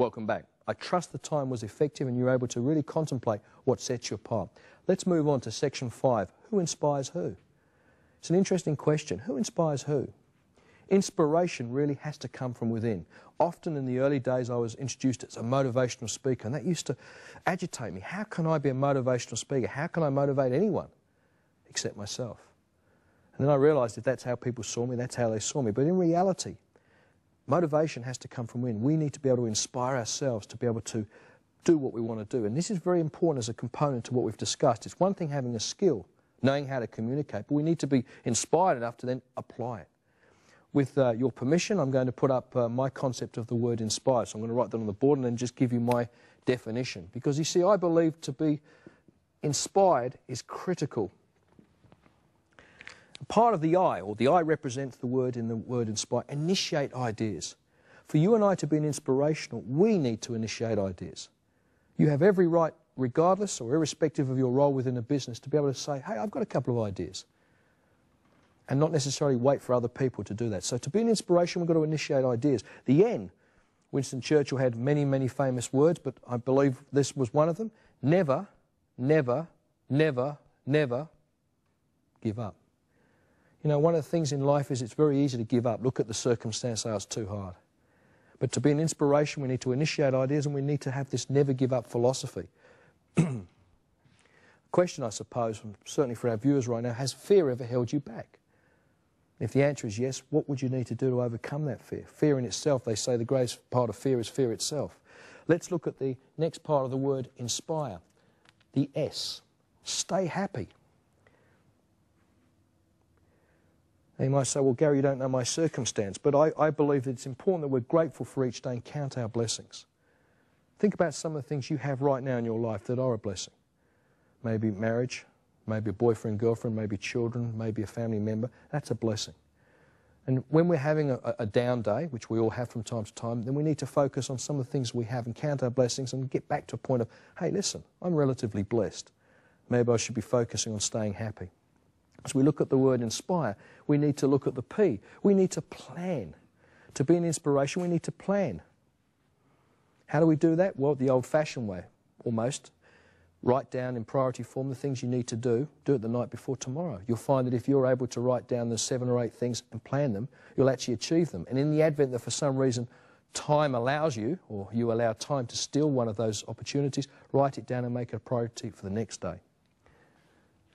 Welcome back. I trust the time was effective and you're able to really contemplate what sets you apart. Let's move on to section 5. Who inspires who? It's an interesting question. Who inspires who? Inspiration really has to come from within. Often in the early days I was introduced as a motivational speaker, and that used to agitate me. How can I be a motivational speaker? How can I motivate anyone except myself? And then I realised if that's how people saw me, that's how they saw me. But in reality, motivation has to come from within. We need to be able to inspire ourselves to be able to do what we want to do. And this is very important as a component to what we've discussed. It's one thing having a skill, knowing how to communicate, but we need to be inspired enough to then apply it. With your permission, I'm going to put up my concept of the word inspire. So I'm going to write that on the board and then just give you my definition. Because you see, I believe to be inspired is critical. Part of the I, or the I represents the word in the word inspire, initiate ideas. For you and I to be an inspirational, we need to initiate ideas. You have every right, regardless or irrespective of your role within a business, to be able to say, hey, I've got a couple of ideas. And not necessarily wait for other people to do that. So to be an inspiration, we've got to initiate ideas. The N, Winston Churchill had many, many famous words, but I believe this was one of them. Never, never, never, never give up. You know, one of the things in life is it's very easy to give up. Look at the circumstance, it's too hard. But to be an inspiration, we need to initiate ideas and we need to have this never give up philosophy. Question, I suppose, certainly for our viewers right now, has fear ever held you back? If the answer is yes, what would you need to do to overcome that fear? Fear in itself, they say the greatest part of fear is fear itself. Let's look at the next part of the word inspire. The S, stay happy. And you might say, well, Gary, you don't know my circumstance. But I believe that it's important that we're grateful for each day and count our blessings. Think about some of the things you have right now in your life that are a blessing. Maybe marriage, maybe a boyfriend, girlfriend, maybe children, maybe a family member. That's a blessing. And when we're having a down day, which we all have from time to time, then we need to focus on some of the things we have and count our blessings and get back to a point of, hey, listen, I'm relatively blessed. Maybe I should be focusing on staying happy. As we look at the word inspire, we need to look at the P. We need to plan. To be an inspiration, we need to plan. How do we do that? Well, the old-fashioned way, almost. Write down in priority form the things you need to do it the night before tomorrow. You'll find that if you're able to write down the 7 or 8 things and plan them, you'll actually achieve them. And in the advent that for some reason time allows you, or you allow time to steal one of those opportunities, write it down and make it a priority for the next day.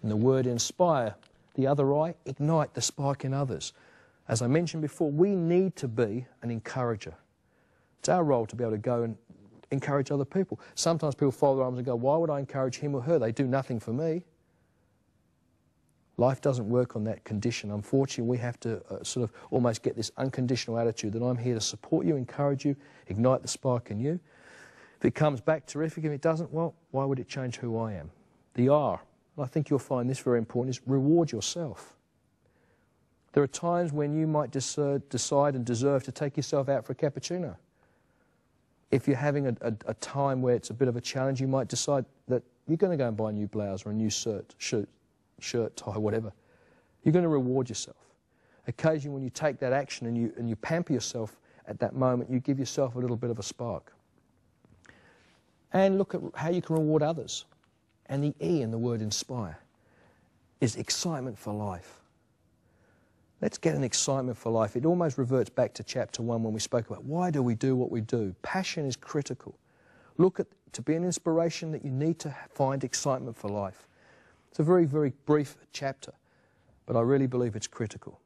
And the word inspire, the other I, ignite the spark in others. As I mentioned before, we need to be an encourager. It's our role to be able to go and encourage other people. Sometimes people fold their arms and go, why would I encourage him or her? They do nothing for me. Life doesn't work on that condition. Unfortunately, we have to sort of almost get this unconditional attitude that I'm here to support you, encourage you, ignite the spark in you. If it comes back, terrific. If it doesn't, well, why would it change who I am? The R, and I think you'll find this very important, is reward yourself. There are times when you might decide and deserve to take yourself out for a cappuccino. If you're having a time where it's a bit of a challenge, you might decide that you're going to go and buy a new blouse or a new shirt, tie, whatever. You're going to reward yourself. Occasionally when you take that action and you pamper yourself at that moment, you give yourself a little bit of a spark. And look at how you can reward others. And the E in the word inspire is excitement for life. Let's get an excitement for life. It almost reverts back to chapter 1 when we spoke about why do we do what we do. Passion is critical. Look at, to be an inspiration, that you need to find excitement for life. It's a very, very brief chapter, but I really believe it's critical.